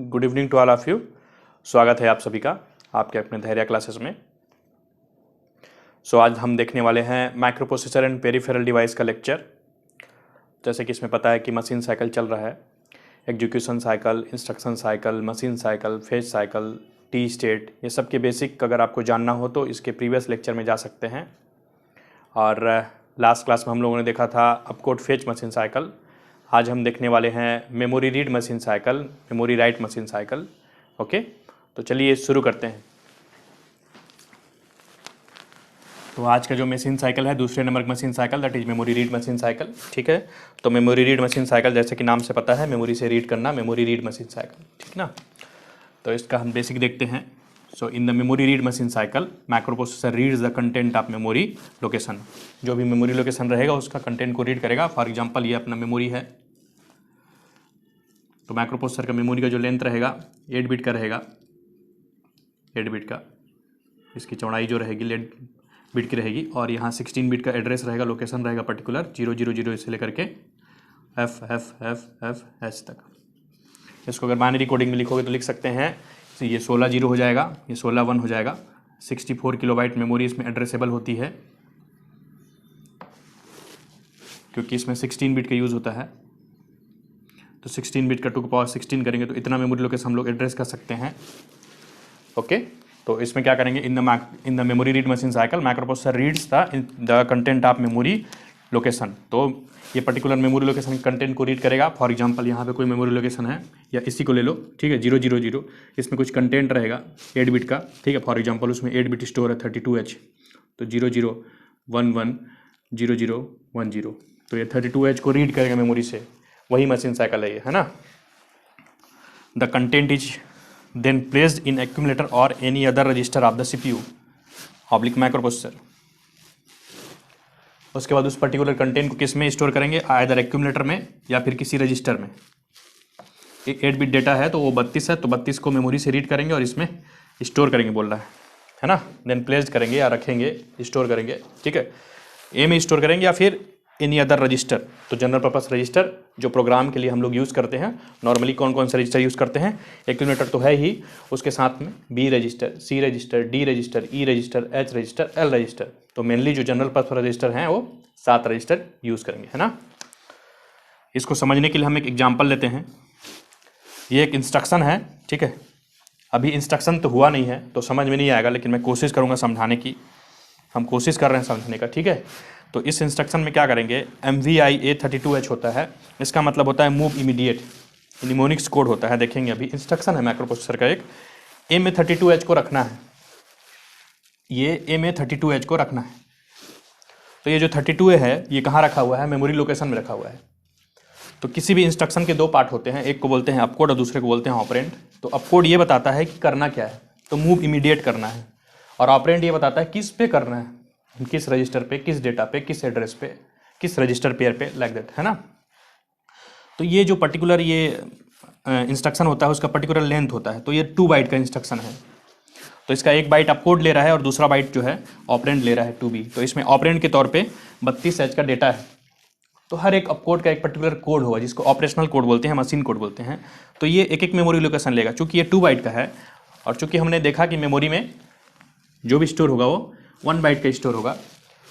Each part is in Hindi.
Good evening to all of you. स्वागत है आप सभी का आपके अपने धैर्य क्लासेस में। आज हम देखने वाले हैं micro processor and peripheral device का लेक्चर। जैसे कि इसमें पता है कि मशीन साइकिल चल रहा है, execution cycle, instruction cycle, machine cycle, phase cycle, T state, ये सब के बेसिक अगर आपको जानना हो तो इसके प्रीवियस लेक्चर में जा सकते हैं। और लास्ट क्लास में हम लोगों ने देखा था अपकोड फेच मशीन साइकिल। आज हम देखने वाले हैं memory read machine cycle, memory write machine cycle. Okay, तो चलिए शुरू करते हैं। तो आज का जो मशीन साइकिल है दूसरे नंबर की machine cycle, that is memory read machine cycle. ठीक है, तो मेमोरी रीड मशीन साइकिल जैसे कि नाम से पता है मेमोरी से रीड करना, मेमोरी रीड मशीन साइकिल, ठीक ना। तो इसका हम बेसिक देखते हैं। So in the memory read machine cycle microprocessor reads the content of memory location. जो भी मेमोरी लोकेशन रहेगा उसका कंटेंट को रीड करेगा। फॉर एग्जांपल ये अपना मेमोरी है, तो माइक्रो प्रोसेसर का मेमोरी का जो लेंथ रहेगा 8 बिट का रहेगा, 8 बिट का। इसकी चौड़ाई जो रहेगी 8 बिट की रहेगी, और यहाँ 16 बिट का एड्रेस रहेगा, लोकेशन रहेगा पर्टिकुलर 000 से लेकर के FFFFH तक। इसको अगर बाइनरी कोडिंग में लिखोगे तो लिख सकते हैं, तो ये 16 0 हो जाएगा, ये 16 1 हो जाएगा। 64 किलोबाइट मेमोरी इसमें एड्रेसेबल होती है, क्योंकि इसमें 16 बिट का यूज़ होता है। तो 16 बिट का 2 की पावर 16 करेंगे तो इतना मेमोरी लोकेशन हम लोग एड्रेस कर सकते हैं। ओके, तो इसमें क्या करेंगे, इन the memory read machine cycle microprocessor reads the content of memory location. तो ये पर्टिकुलर मेमोरी लोकेशन कंटेंट को रीड करेगा। फॉर एग्जांपल यहाँ पे कोई मेमोरी लोकेशन है, या इसी को ले लो, ठीक है, 000। इसमें कुछ कंटेंट रहेगा 8 बिट का, ठीक है। फॉर एग्जांपल उसमें 8 बिट स्टोर है 32H, तो 00110010। तो ये 32H को रीड करेगा मेमोरी से, वही मशीन साइकिल है ये, है ना। The content is then placed in accumulator और any other register of the CPU oblique microprocessor. उसके बाद उस पर्टिकुलर कंटेंट को किस में स्टोर करेंगे, आइदर एक्यूमुलेटर में या फिर किसी रजिस्टर में। 8 बिट डेटा है तो वो 32 है, तो 32 को मेमोरी से रीड करेंगे और इसमें स्टोर करेंगे बोल रहा है ना। देन प्लेस्ड करेंगे या रखेंगे, स्टोर करेंगे, ठीक है। ए में स्टोर करेंगे या फिर एनी अदर रजिस्टर। तो जनरल पर्पस रजिस्टर जो प्रोग्राम के लिए हम लोग यूज़ करते हैं, नॉर्मली कौन कौन से रजिस्टर यूज़ करते हैं, एक्यूमुलेटर तो है ही, उसके साथ में B register, C register, D register, E register, H register, L register. तो मेनली जो जनरल पर्पस रजिस्टर हैं वो 7 रजिस्टर यूज़ करेंगे, है ना। इसको समझने के लिए हम एक एग्जाम्पल लेते हैं। ये एक इंस्ट्रक्शन है, ठीक है। अभी इंस्ट्रक्शन तो हुआ नहीं है तो समझ में नहीं आएगा, लेकिन मैं कोशिश करूँगा समझाने की। हम कोशिश कर रहे हैं समझने का, ठीक है। तो इस इंस्ट्रक्शन में क्या करेंगे, MVI A32H होता है। इसका मतलब होता है मूव इमीडिएट, निमोनिक्स कोड होता है। देखेंगे अभी इंस्ट्रक्शन है माइक्रो प्रोसेसर का एक, A में 32H को रखना है, ये A में 32H को रखना है। तो ये जो 32 है ये कहाँ रखा हुआ है, मेमोरी लोकेशन में रखा हुआ है। तो किसी भी इंस्ट्रक्शन के 2 पार्ट होते हैं, एक को बोलते हैं अपकोड और दूसरे को बोलते हैं ऑपरेंड। तो अपकोड ये बताता है कि करना क्या है, तो मूव इमीडिएट करना है, और ऑपरेंड ये बताता है किस पे करना है, किस रजिस्टर पे, किस डेटा पे, किस एड्रेस पे, किस रजिस्टर पेयर पे, लाइक दैट, है ना। तो ये जो पर्टिकुलर ये इंस्ट्रक्शन होता है उसका पर्टिकुलर लेंथ होता है। तो ये 2 बाइट का इंस्ट्रक्शन है, तो इसका 1 बाइट अपकोड ले रहा है और दूसरा बाइट जो है ऑपरेंड ले रहा है 2B। तो इसमें ऑपरेंड के तौर पे 32H का डेटा है। तो हर एक अपकोड का एक पर्टिकुलर कोड होगा जिसको ऑपरेशनल कोड बोलते हैं, मशीन कोड बोलते हैं। तो ये एक मेमोरी लोकेशन लेगा, चूँकि ये 2 बाइट का है, और चूँकि हमने देखा कि मेमोरी में जो भी स्टोर होगा वो 1 बाइट का स्टोर होगा।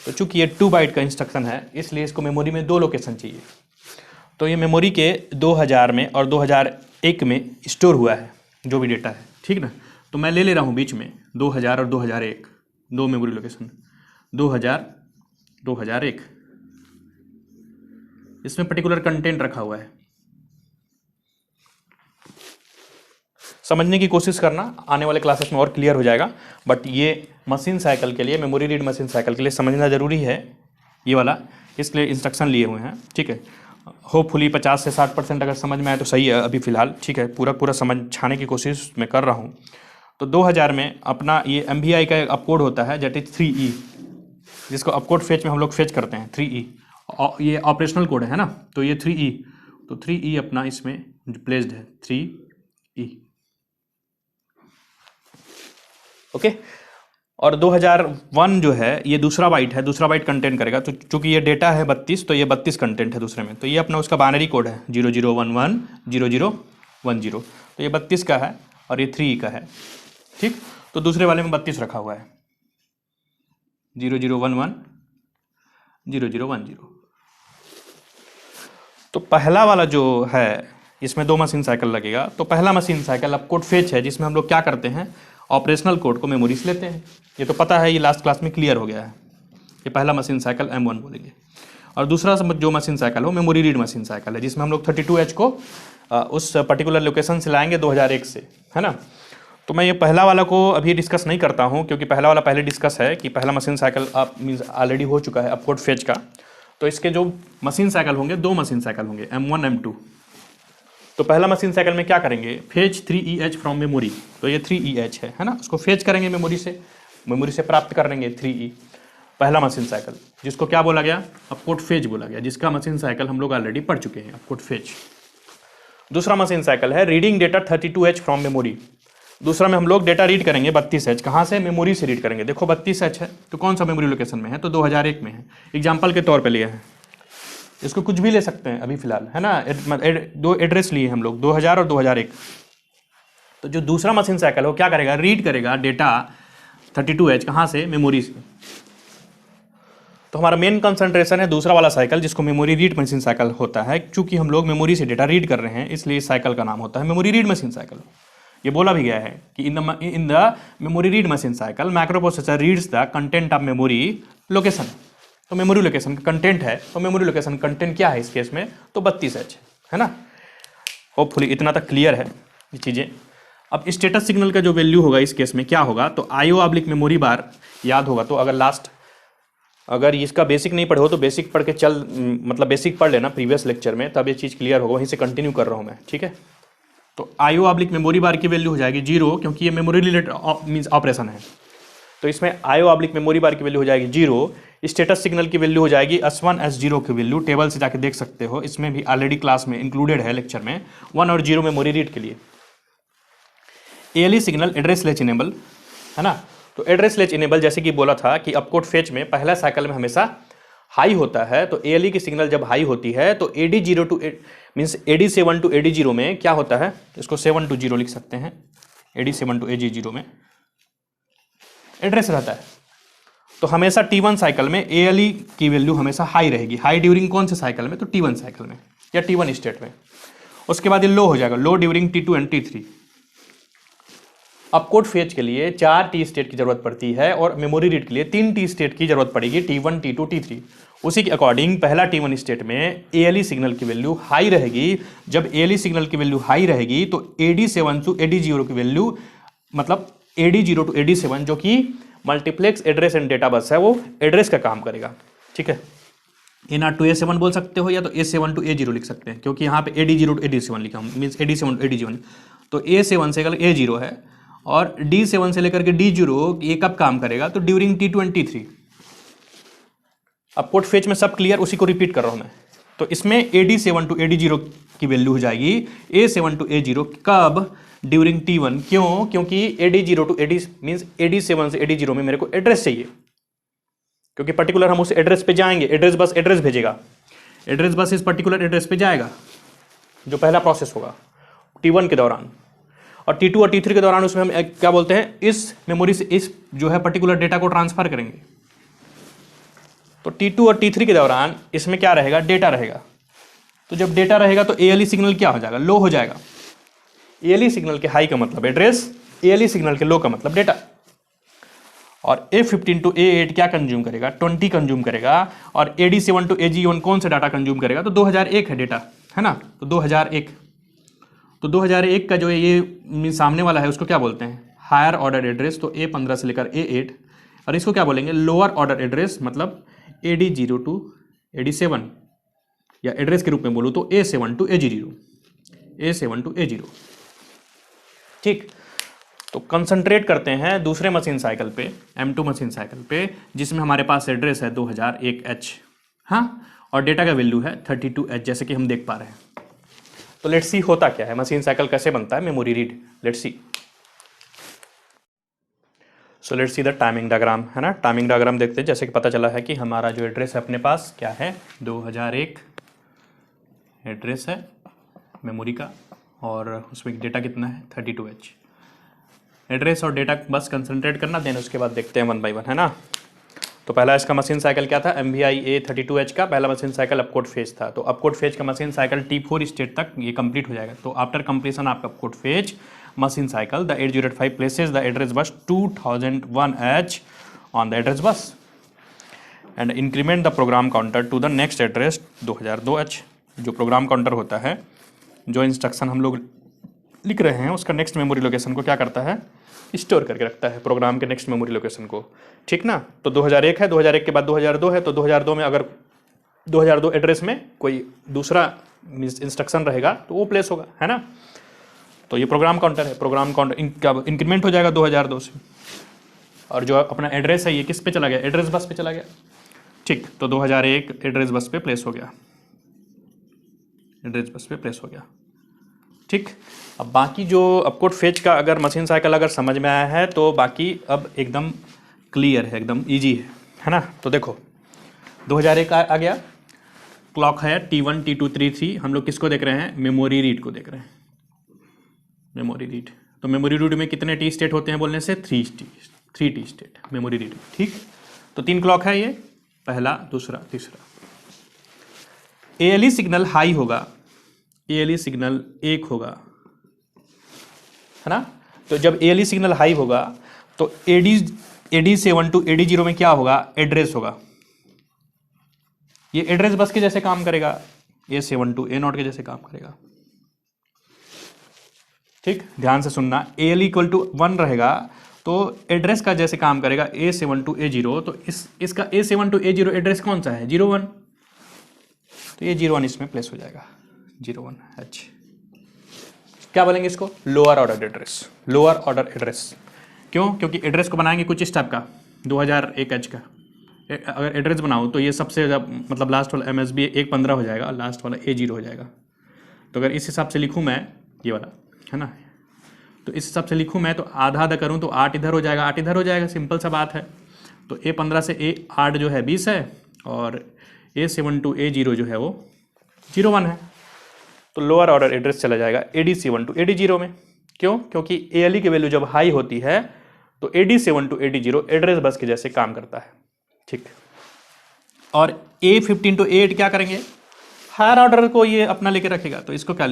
तो चूंकि ये 2 बाइट का इंस्ट्रक्शन है इसलिए इसको मेमोरी में 2 लोकेशन चाहिए। तो ये मेमोरी के 2000 में और 2001 में स्टोर हुआ है जो भी डेटा है, ठीक ना। तो मैं ले रहा हूँ बीच में 2000 और 2001, 2 मेमोरी लोकेशन, 2000 2001। इसमें पर्टिकुलर कंटेंट रखा हुआ है। समझने की कोशिश करना, आने वाले क्लासेस में और क्लियर हो जाएगा। बट ये मशीन साइकिल के लिए, मेमोरी रीड मशीन साइकिल के लिए समझना ज़रूरी है ये वाला, इसलिए इंस्ट्रक्शन लिए हुए हैं, ठीक है। होपफुली 50 से 60% अगर समझ में आए तो सही है अभी फ़िलहाल, ठीक है। पूरा समझाने की कोशिश मैं कर रहा हूँ। तो 2000 में अपना ये MVI का एक अपकोड होता है दैट इज 3E, जिसको अपकोड फेच में हम लोग फेच करते हैं 3E। ये ऑपरेशनल कोड है ना, तो ये 3E, तो 3E अपना इसमें प्लेस्ड है 3E, ओके। और 2001 जो है ये दूसरा बाइट है, दूसरा बाइट कंटेंट करेगा। तो चूंकि ये डेटा है 32, तो ये 32 कंटेंट है दूसरे में। तो ये अपना उसका बाइनरी कोड है 00110010। तो ये 32 का है और ये 3E का है, ठीक। तो दूसरे वाले में 32 रखा हुआ है, 0011 0010। तो पहला वाला जो है इसमें 2 मशीन साइकिल लगेगा। तो पहला मशीन साइकिल अब कोड फेच है, जिसमें हम लोग क्या करते हैं, ऑपरेशनल कोड को मेमोरी से लेते हैं। ये तो पता है, ये लास्ट क्लास में क्लियर हो गया है। ये पहला मशीन साइकिल M1 बोलेंगे। और दूसरा जो मशीन साइकिल हो मेमोरी रीड मशीन साइकिल है, जिसमें हम लोग 32H को उस पर्टिकुलर लोकेशन से लाएंगे 2001 से, है ना। तो मैं ये पहला वाला को अभी डिस्कस नहीं करता हूँ, क्योंकि पहला वाला पहले डिस्कस है कि पहला मशीन साइकिल आप मीन्स ऑलरेडी हो चुका है अब कोड फेच का। तो इसके जो मशीन साइकिल होंगे 2 मशीन साइकिल होंगे, M1 M2। तो पहला मशीन साइकिल में क्या करेंगे, फेच 3EH फ्रॉम मेमोरी। तो ये 3EH है ना, उसको फेच करेंगे मेमोरी से प्राप्त कर लेंगे 3E। पहला मशीन साइकिल जिसको क्या बोला गया, अपकोड फेच बोला गया, जिसका मशीन साइकिल हम लोग ऑलरेडी पढ़ चुके हैं, अपकोड फेच। दूसरा मशीन साइकिल है reading data 32H from memory. दूसरा में हम लोग डेटा रीड करेंगे 32H, कहाँ से, मेमोरी से रीड करेंगे। देखो 32H है तो कौन सा मेमोरी लोकेशन में है, तो 2001 में है, एग्जाम्पल के तौर पे लिया है। इसको कुछ भी ले सकते हैं अभी फिलहाल, है ना। 2 एड्रेस लिए हम लोग, 2000 और 2001। तो जो दूसरा मशीन साइकिल है वो क्या करेगा, रीड करेगा डेटा 32H, कहाँ से, मेमोरी से। तो हमारा मेन कंसंट्रेशन है दूसरा वाला साइकिल, जिसको मेमोरी रीड मशीन साइकिल होता है। चूंकि हम लोग मेमोरी से डेटा रीड कर रहे हैं, इसलिए इस साइकिल का नाम होता है मेमोरी रीड मशीन साइकिल। ये बोला भी गया है कि इन the memory read machine cycle microprocessor reads the content of memory location. तो मेमोरी लोकेशन का कंटेंट है, तो मेमोरी लोकेशन कंटेंट क्या है इस केस में, तो 32H है ना। होपफुली इतना तक क्लियर है ये चीज़ें। अब स्टेटस सिग्नल का जो वैल्यू होगा इस केस में क्या होगा, तो IO/मेमोरी बार याद होगा। तो अगर इसका बेसिक नहीं पढ़े हो तो बेसिक पढ़ के मतलब बेसिक पढ़ लेना प्रीवियस लेक्चर में, तब ये चीज़ क्लियर होगा। वहीं से कंटिन्यू कर रहा हूँ मैं, ठीक है। तो IO/मेमोरी बार की वैल्यू हो जाएगी 0, क्योंकि ये मेमोरी रिलेटेड मीन्स ऑपरेशन है। तो इसमें IO/मेमोरी बार की वैल्यू हो जाएगी 0। स्टेटस सिग्नल की वैल्यू हो जाएगी S1 S0 की वैल्यू, टेबल से जाके देख सकते हो, इसमें भी ऑलरेडी क्लास में इंक्लूडेड है लेक्चर में, 1 और 0 मेमोरी रीड के लिए। ALE signal address latch enable, है ना। तो एड्रेस लैच इनेबल जैसे कि बोला था कि अपकोड फेच में पहला साइकिल में हमेशा हाई होता है। तो ALE की सिग्नल जब हाई होती है तो AD0 two means AD7 to AD0 में क्या होता है, इसको 7 to 0 लिख सकते हैं, AD7 टू AD0 में एड्रेस रहता है। तो हमेशा T1 साइकिल में ALE की वैल्यू हमेशा हाई रहेगी। हाई ड्यूरिंग कौन से साइकिल में, तो T1 साइकिल में या T1 स्टेट में। उसके बाद ये लो हो जाएगा, low during T2 and T3। Opcode fetch के लिए 4 T स्टेट की जरूरत पड़ती है और मेमोरी रीड के लिए 3 T स्टेट की जरूरत पड़ेगी, T1 T2 T3। उसी के अकॉर्डिंग पहला T1 स्टेट में ALE सिग्नल की वैल्यू हाई रहेगी। जब ALE सिग्नल की वैल्यू हाई रहेगी तो AD7 टू AD0 की वैल्यू, मतलब AD0 टू AD7 जो कि multiplex address and data bus है, वो एड्रेस का काम करेगा, ठीक है। A0 टू A7 बोल सकते हो या तो A7 टू A0 लिख सकते हैं, क्योंकि यहाँ पे AD0 टू AD7 लिखा हूँ, मीन्स AD7 टू AD0। तो A7 से अगर A0 है और D7 से लेकर के D0 ये कब काम करेगा, तो ड्यूरिंग T2 एंड T3। अब कोड फेच में सब क्लियर, उसी को रिपीट कर रहा हूं मैं। तो इसमें AD7 टू AD0 की वैल्यू हो जाएगी A7 टू A0 कब, ड्यूरिंग T1। क्यों, क्योंकि AD0 to AD means AD7 से AD0 में मेरे को एड्रेस चाहिए, क्योंकि पर्टिकुलर हम उस एड्रेस पे जाएंगे, एड्रेस बस एड्रेस भेजेगा, एड्रेस बस इस पर्टिकुलर एड्रेस पे जाएगा, जो पहला प्रोसेस होगा T1 के दौरान। और T2 और T3 के दौरान उसमें हम क्या बोलते हैं, इस मेमोरी से इस जो है पर्टिकुलर डेटा को ट्रांसफर करेंगे। तो T2 और T3 के दौरान इसमें क्या रहेगा, डेटा रहेगा। तो जब डेटा रहेगा तो ALE सिग्नल क्या हो जाएगा, लो हो जाएगा। ALE सिग्नल के हाई का मतलब एड्रेस, ALE सिग्नल के लो का मतलब डेटा। और A15 टू A8 क्या कंज्यूम करेगा, 20 कंज्यूम करेगा। और AD7 टू AG1 कौन सा डाटा कंज्यूम करेगा, तो 2001 है डेटा, है ना। तो 2001, तो 2001 का जो है ये सामने वाला है उसको क्या बोलते हैं, हायर ऑर्डर एड्रेस। तो A15 से लेकर A8, और इसको क्या बोलेंगे, लोअर ऑर्डर एड्रेस, मतलब AD0 टू AD7, या एड्रेस के रूप में बोलूँ तो A7 to AG0, A7 to A0, ठीक। तो कंसंट्रेट करते हैं दूसरे मशीन साइकिल पे, M2 मशीन साइकिल पे, जिसमें हमारे पास एड्रेस है 2001H, हाँ, और डेटा का वैल्यू है 32H, जैसे कि हम देख पा रहे हैं। तो लेट्स सी होता क्या है, मशीन साइकिल कैसे बनता है, memory read, let's see. So let's see the timing diagram, है ना। टाइमिंग डायग्राम देखते हैं। जैसे कि पता चला है कि हमारा जो एड्रेस है अपने पास क्या है, 2001 एड्रेस है मेमोरी का, और उसमें डेटा कितना है 32H। एड्रेस और डेटा बस कंसंट्रेट करना, देन उसके बाद देखते हैं 1 बाय 1, है ना। तो पहला इसका मशीन साइकिल क्या था, MVI A32H का पहला मशीन साइकिल अपकोड फेज था। तो अपकोड फेज का मशीन साइकिल T4 स्टेट तक ये कंप्लीट हो जाएगा। तो after completion of opcode phase machine cycle the 8085 places the address bus 2001H on the address bus and increment the program counter to the next address 2002H। जो प्रोग्राम काउंटर होता है, जो इंस्ट्रक्शन हम लोग लिख रहे हैं, उसका नेक्स्ट मेमोरी लोकेशन को क्या करता है, स्टोर करके रखता है प्रोग्राम के नेक्स्ट मेमोरी लोकेशन को, ठीक ना। तो 2001 है, 2001 के बाद 2002 है, तो 2002 में अगर 2002 एड्रेस में कोई दूसरा इंस्ट्रक्शन रहेगा तो वो प्लेस होगा, है ना। तो ये प्रोग्राम काउंटर है, प्रोग्राम काउंटर इंक्रीमेंट हो जाएगा 2002 से, और जो अपना एड्रेस है ये किस पे चला गया, एड्रेस बस पे चला गया, ठीक। तो 2001 एड्रेस बस पे प्लेस हो गया, एड्रेस बस पे प्लेस हो गया, ठीक। अब बाकी जो अपकोड फेज का अगर मशीन साइकिल अगर समझ में आया है तो बाकी अब एकदम क्लियर है, एकदम इजी है ना। तो देखो 2001 आ गया, क्लॉक है T1 T2 T3, हम लोग किसको देख रहे हैं, मेमोरी रीड को देख रहे हैं, मेमोरी रीड। तो मेमोरी रीड में कितने टी स्टेट होते हैं बोलने से 3 टी स्टेट मेमोरी रीड, ठीक। तो 3 क्लॉक है ये, पहला, दूसरा, तीसरा। ALE सिग्नल हाई होगा, ALE सिग्नल 1 होगा, है ना। तो जब ALE सिग्नल हाई होगा तो AD7 to AD0 में क्या होगा, एड्रेस होगा, ये एड्रेस बस के जैसे काम करेगा, A7 to A0 के जैसे काम करेगा, ठीक। ध्यान से सुनना, ALE इक्वल टू 1 रहेगा तो एड्रेस का जैसे काम करेगा A7 to A0। तो इसका A7 to A0 एड्रेस कौन सा है, 01, तो ये 01 इसमें प्लेस हो जाएगा, 01H। क्या बोलेंगे इसको, lower order address, lower order address. क्यों, क्योंकि एड्रेस को बनाएंगे कुछ इस टाइप का 2001H का। अगर एड्रेस बनाओ तो ये सबसे मतलब लास्ट वाला MSB 115 हो जाएगा, लास्ट वाला A0 हो जाएगा। तो अगर इस हिसाब से लिखूँ मैं, ये वाला है ना, तो इस हिसाब से लिखूँ मैं, तो आधा आधा करूँ तो 8 इधर हो जाएगा, 8 इधर हो जाएगा, सिंपल सा बात है। तो A15 से A8 जो है 20 है, और A7 to A0 जो है वो 01 है। तो लोअर ऑर्डर एड्रेस चला जाएगा AD7 to AD0 में। क्यों, क्योंकि ALE की वैल्यू जब हाई होती है तो AD7 to AD0 address bus के जैसे काम करता है, ठीक। और A15 to A8 क्या करेंगे, हायर ऑर्डर को ये अपना लेके रखेगा, तो इसको क्या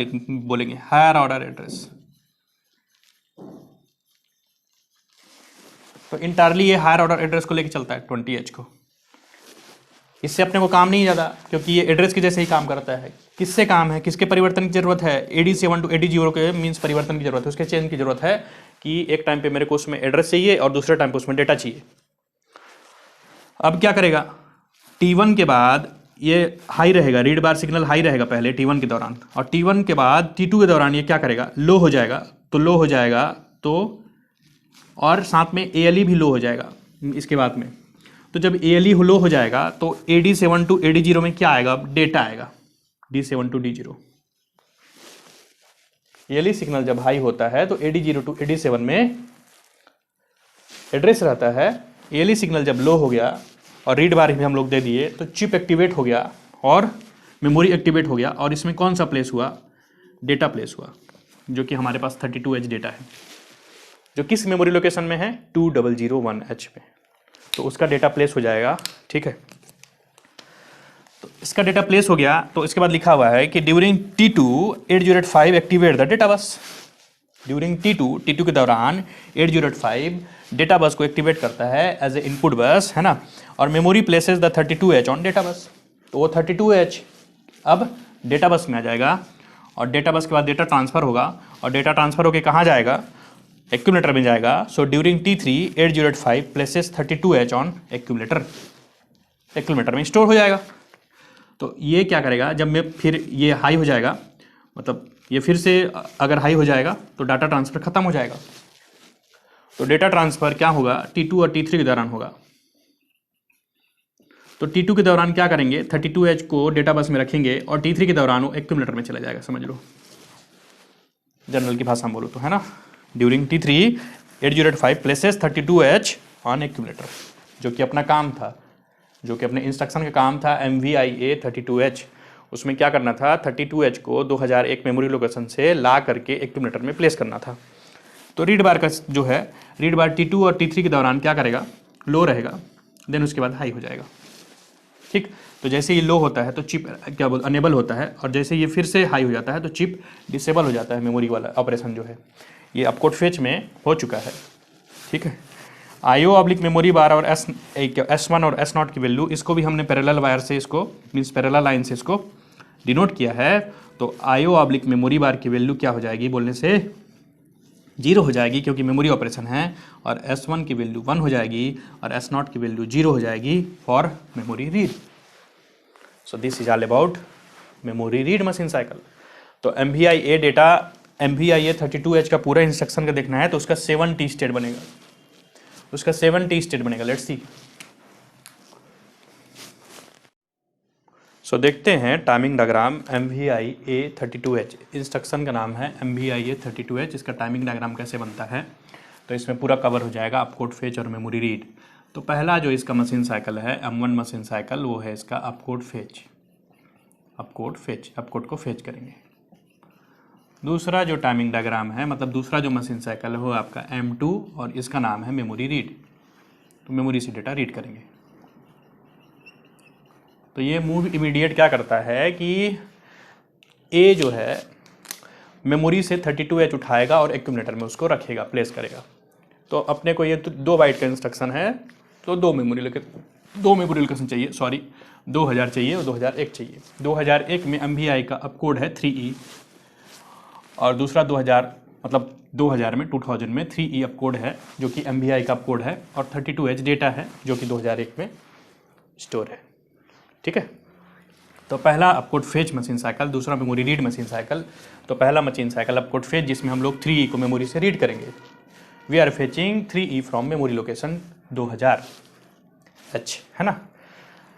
बोलेंगे, हायर ऑर्डर एड्रेस। तो इंटायरली ये हायर ऑर्डर एड्रेस को लेके चलता है 20H को। इससे अपने को काम नहीं ज़्यादा, क्योंकि ये एड्रेस के जैसे ही काम करता है। किससे काम है, किसके परिवर्तन की जरूरत है, AD7 to AD0 के मीन्स परिवर्तन की जरूरत है, उसके चेंज की जरूरत है कि एक टाइम पे मेरे को उसमें एड्रेस चाहिए और दूसरे टाइम पे उसमें डेटा चाहिए। अब क्या करेगा, T1 के बाद ये हाई रहेगा, रीड बार सिग्नल हाई रहेगा पहले T1 के दौरान, और T1 के बाद T2 के दौरान ये क्या करेगा, लो हो जाएगा। तो लो हो जाएगा तो, और साथ में ALE भी लो हो जाएगा इसके बाद में। तो जब ALE लो हो जाएगा तो AD7 to AD0 में क्या आएगा, डेटा आएगा, D7 to D0। ALE signal जब हाई होता है तो AD0 to AD7 में एड्रेस रहता है। ALE सिग्नल जब लो हो गया और रीड बार भी हम लोग दे दिए तो चिप एक्टिवेट हो गया और मेमोरी एक्टिवेट हो गया, और इसमें कौन सा प्लेस हुआ, डेटा प्लेस हुआ, जो कि हमारे पास 32H डेटा है, जो किस मेमोरी लोकेशन में है, 2001H में। तो उसका डेटा प्लेस हो जाएगा, ठीक है। तो इसका डेटा प्लेस हो गया, तो इसके बाद लिखा हुआ है कि during T2 8085 activate the data bus. During T2 के दौरान 8085 डेटा बस को एक्टिवेट करता है एज ए इनपुट बस, है ना। और memory places the 32H on data bus. तो वो 32H अब डेटा बस में आ जाएगा, और डेटा बस के बाद डेटा ट्रांसफर होगा, और डेटा ट्रांसफर होकर कहाँ जाएगा, एक्यूमुलेटर में जाएगा। So during T3 8085 places 32H on accumulator, accumulator में स्टोर हो जाएगा। तो ये क्या करेगा, जब मैं फिर ये हाई हो जाएगा, मतलब ये फिर से अगर हाई हो जाएगा तो डाटा ट्रांसफ़र ख़त्म हो जाएगा। तो डेटा ट्रांसफ़र क्या होगा, T2 और T3 के दौरान होगा। तो T2 के दौरान क्या करेंगे, 32H को डेटा बस में रखेंगे, और T3 के दौरान वो एक्यूमुलेटर में चला जाएगा, समझ लो, जनरल की भाषा में बोलो तो, है ना। During T3 8085 places 32H on accumulator, जो कि अपना काम था, जो कि अपने इंस्ट्रक्शन का काम था MVI A32H, उसमें क्या करना था, 32H को 2001 मेमोरी लोकेशन से ला करके एक्यूमुलेटर में प्लेस करना था। तो रीड बार का जो है, रीड बार T2 और T3 के दौरान क्या करेगा, लो रहेगा, देन उसके बाद हाई हो जाएगा। ठीक, तो जैसे ये लो होता है तो चिप क्या बोल अनेबल होता है, और जैसे ये फिर से हाई हो जाता है तो चिप डिसेबल हो जाता है। मेमोरी वाला ऑपरेशन जो है ये अपकोड फेच में हो चुका है। ठीक है, IO ऑब्लिक मेमोरी बार और S1 और S0 की वैल्यू, इसको भी हमने पैरेलल वायर से, इसको मीन्स पैरेलल लाइन से इसको डिनोट किया है। तो IO ऑब्लिक मेमोरी बार की वैल्यू क्या हो जाएगी बोलने से 0 हो जाएगी, क्योंकि मेमोरी ऑपरेशन है, और S1 की वैल्यू 1 हो जाएगी और S0 की वैल्यू 0 हो जाएगी for memory read. So this is all about memory read machine cycle. तो MVI-A डेटा, MVI-A 32H का पूरा इंस्ट्रक्शन का देखना है तो उसका 7T स्टेट बनेगा, उसका 7T स्टेट बनेगा। Let's see. सो देखते हैं timing diagram MVI-A 32H, instruction का नाम है MVI-A 32H। इसका टाइमिंग डायग्राम कैसे बनता है तो इसमें पूरा कवर हो जाएगा अपकोड फेच और मेमोरी रीड। तो पहला जो इसका मशीन साइकिल है M1 मशीन साइकिल, वो है इसका अपकोड फेच, अपकोड को फेच करेंगे। दूसरा जो टाइमिंग डायग्राम है, मतलब दूसरा जो मशीन साइकिल है वो आपका M2 और इसका नाम है मेमोरी रीड। तो मेमोरी से डेटा रीड करेंगे। तो ये मूव इमीडिएट क्या करता है कि A जो है मेमोरी से 32H उठाएगा और एक्यूमुलेटर में उसको रखेगा, प्लेस करेगा। तो अपने को ये तो 2 बाइट का इंस्ट्रक्शन है, तो 2 मेमोरी लोकेशन चाहिए, सॉरी 2000 चाहिए और 2001 चाहिए। 2001 में MVI का अपकोड है 3E, और दूसरा 2000 मतलब 2000 में 2000 में 3E अपकोड है जो कि MVI का अपकोड है, और 32H डेटा है जो कि 2001 में स्टोर है। ठीक है, तो पहला अपकोड फेच मशीन साइकिल, दूसरा मेमोरी रीड मशीन साइकिल। तो पहला मशीन साइकिल अपकोड फेच, जिसमें हम लोग 3E को मेमोरी से रीड करेंगे। We are fetching 3E from memory location 2000H, है ना।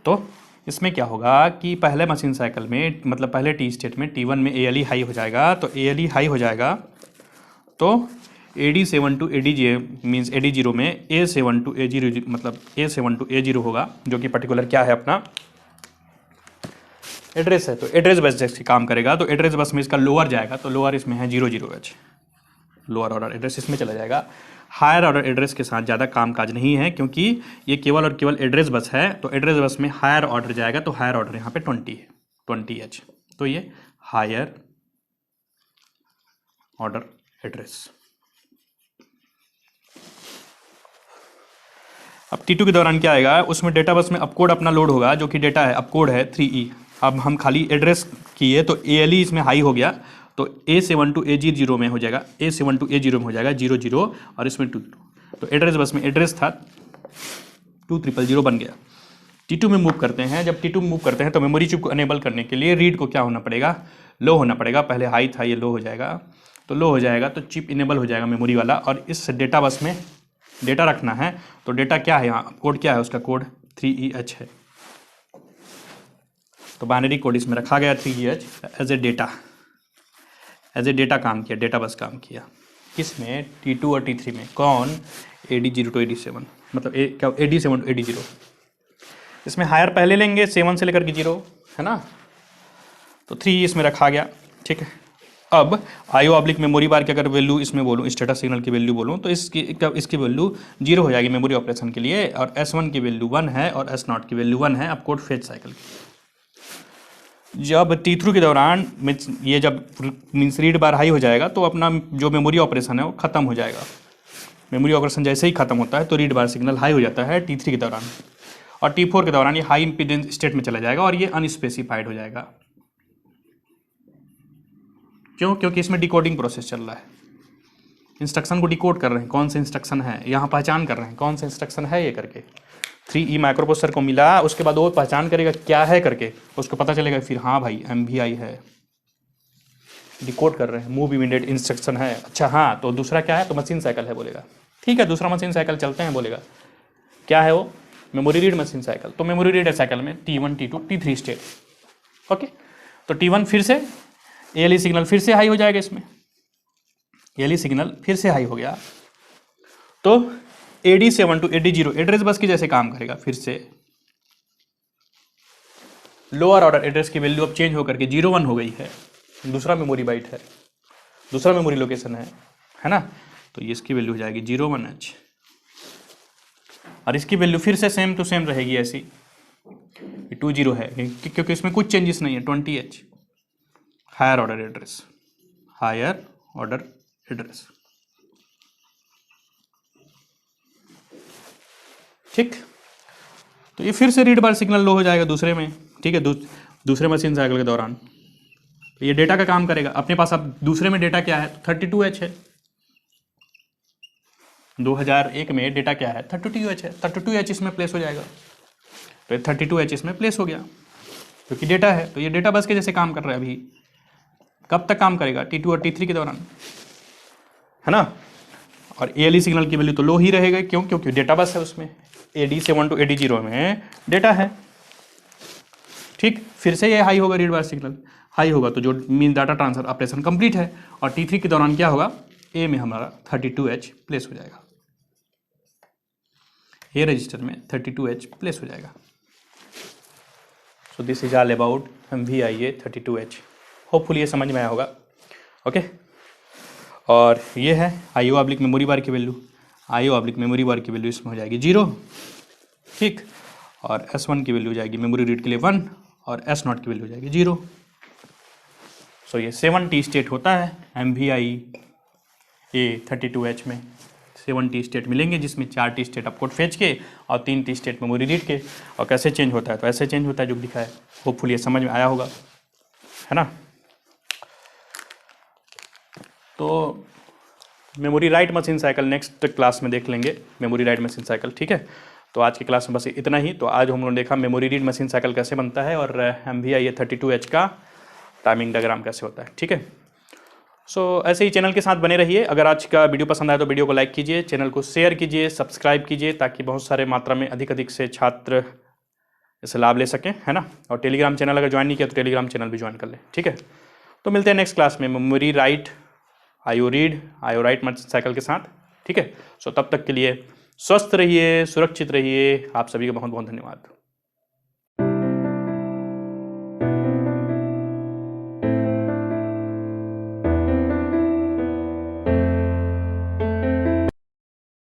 तो इसमें क्या होगा कि पहले मशीन साइकिल में, मतलब पहले T स्टेट में T1 में ALE हाई हो जाएगा। तो ALE हाई हो जाएगा तो AD7 to AD0 means AD0 में A7 to A0 मतलब A7 to A0 होगा, जो कि पर्टिकुलर क्या है अपना एड्रेस है। तो एड्रेस बस जैसे काम करेगा, तो एड्रेस बस में इसका लोअर जाएगा, तो लोअर इसमें है 00H, लोअर ऑर्डर एड्रेस इसमें चला जाएगा। हायर ऑर्डर एड्रेस के साथ ज़्यादा काम काज नहीं है, क्योंकि ये केवल और केवल एड्रेस बस है। तो एड्रेस बस में हायर ऑर्डर जाएगा, तो हायर ऑर्डर यहाँ पे 20 है, 20H। तो ये हायर ऑर्डर एड्रेस। अब T2 के दौरान क्या आएगा, उसमें डेटा बस में अपकोड अपना लोड होगा, जो कि डेटा है अपकोड है 3E। अब हम खाली एड्रेस किए तो ALE इसमें हाई हो गया, तो A7 to A0 में हो जाएगा, A7 to A0 में हो जाएगा 00 और इसमें 2। तो एड्रेस बस में एड्रेस था 2000 बन गया। T2 में मूव करते हैं। जब T2 में मूव करते हैं तो मेमोरी चिप को अनेबल करने के लिए रीड को क्या होना पड़ेगा, लो होना पड़ेगा। पहले हाई था, ये लो हो जाएगा, तो लो हो जाएगा तो चिप इनेबल हो जाएगा मेमोरी वाला, और इस डेटा बस में डेटा रखना है। तो डेटा क्या है यहाँ, कोड क्या है, उसका कोड 3EH है। तो बाइनरी कोड इसमें रखा गया 3EH एज ए डेटा काम किया, डेटा बस काम किया। किसमें, T2 और T3 में। कौन, AD0 to AD7 मतलब AD7 to AD0। इसमें हायर पहले लेंगे 7 से लेकर के 0, है ना। तो 3 इसमें रखा गया। ठीक है, अब IO ऑब्लिक मेमोरी बार की अगर वैल्यू इसमें बोलूँ, स्टेटस सिग्नल की वैल्यू बोलूँ, तो इसकी वैल्यू 0 हो जाएगी मेमोरी ऑपरेशन के लिए, और S1 की वैल्यू 1 है और S0 की वैल्यू 1 है अपकोड फेच साइकिल की। जब T3 के दौरान ये जब मीन्स रीड बार हाई हो जाएगा तो अपना जो मेमोरी ऑपरेशन है वो ख़त्म हो जाएगा। मेमोरी ऑपरेशन जैसे ही ख़त्म होता है तो रीड बार सिग्नल हाई हो जाता है T3 के दौरान, और T4 के दौरान ये हाई इम्पीडेंस स्टेट में चला जाएगा और ये अनस्पेसिफाइड हो जाएगा। क्यों, क्योंकि इसमें डिकोडिंग प्रोसेस चल रहा है। इंस्ट्रक्शन को डिकोड कर रहे हैं, कौन सा इंस्ट्रक्शन है, यहाँ पहचान कर रहे हैं कौन सा इंस्ट्रक्शन है ये करके। 3E माइक्रो प्रोसेसर को मिला, उसके बाद वो पहचान करेगा क्या है करके, उसको पता चलेगा फिर हाँ भाई MVI है, डिकोड कर रहे हैं, मूव इमीडिएट इंस्ट्रक्शन है। अच्छा हाँ, तो दूसरा क्या है, तो मशीन साइकिल है बोलेगा। ठीक है, दूसरा मशीन साइकिल चलते हैं, बोलेगा क्या है वो, मेमोरी रीड मशीन साइकिल। तो मेमोरी रीड साइकिल में T1 T2 T3 state. Okay, तो T1 फिर से ALE सिग्नल फिर से हाई हो जाएगा, इसमें ALE सिग्नल फिर से हाई हो गया, तो AD7 to AD0 address bus की जैसे काम करेगा। फिर से लोअर ऑर्डर एड्रेस की वैल्यू अब चेंज होकर के 01 हो गई है, दूसरा मेमोरी बाइट है, दूसरा मेमोरी लोकेशन है ना, तो ये इसकी वैल्यू हो जाएगी 01H, और इसकी वैल्यू फिर से सेम टू सेम रहेगी ऐसी, 20 है क्योंकि इसमें कुछ चेंजेस नहीं है। 20H higher order address, higher order address, ठीक। तो ये फिर से रीड बार सिग्नल लो हो जाएगा दूसरे में, ठीक है, दूसरे मशीन साइकिल के दौरान। तो ये डेटा का काम करेगा। अपने पास अब दूसरे में डेटा क्या है, 32H है। 2001 में डेटा क्या है, 32H है, 32H इसमें प्लेस हो जाएगा। तो 32H इसमें प्लेस हो गया क्योंकि डेटा है। तो ये डेटा बस के जैसे काम कर रहा है। अभी कब तक काम करेगा, T2 और T3 के दौरान, है ना। और ALE सिग्नल की वैल्यू तो लो ही रहेगा, क्यों, क्योंकि डेटा बस है उसमें, AD7 to AD0 में डेटा है, ठीक। फिर से ये हाई होगा, रीड बार सिग्नल हाई होगा तो जो mean data transfer operation complete है। और T3 के दौरान क्या होगा, A में हमारा 32H प्लेस हो जाएगा, A रजिस्टर में 32H प्लेस हो जाएगा। So this is all about MVIA 32H। Hopefully ये समझ में आया होगा, ओके। और ये है IO ऑब्लिक मेमोरी बार की वैल्यू, IO ऑब्लिक मेमोरी बार की वैल्यू इसमें हो जाएगी 0, ठीक। और S1 की वैल्यू हो जाएगी मेमोरी रीड के लिए 1, और S0 की वैल्यू हो जाएगी 0। सो ये 7T स्टेट होता है MVIA 32H में। 7T स्टेट मिलेंगे जिसमें 4T स्टेट अपकोड फेच के और 3T स्टेट मेमोरी रीड के। और कैसे चेंज होता है, तो ऐसे चेंज होता है जो दिखा है। होपफुली ये समझ में आया होगा, है ना। तो memory write machine cycle next class में देख लेंगे, मेमोरी राइट मशीन साइकिल, ठीक है। तो आज की क्लास में बस इतना ही। तो आज हम लोगों ने देखा मेमोरी रीड मशीन साइकिल कैसे बनता है और MVIA 32H का टाइमिंग डायग्राम कैसे होता है, ठीक है। सो ऐसे ही चैनल के साथ बने रहिए। अगर आज का वीडियो पसंद आए तो वीडियो को लाइक कीजिए, चैनल को शेयर कीजिए, सब्सक्राइब कीजिए, ताकि बहुत सारे मात्रा में अधिक से छात्र इससे लाभ ले सकें, है ना। और टेलीग्राम चैनल अगर ज्वाइन नहीं किया तो टेलीग्राम चैनल भी ज्वाइन कर लें, ठीक है। तो मिलते हैं नेक्स्ट क्लास में memory write, IO read, IO right machine cycle के साथ, ठीक है। सो तब तक के लिए स्वस्थ रहिए, सुरक्षित रहिए। आप सभी का बहुत बहुत धन्यवाद।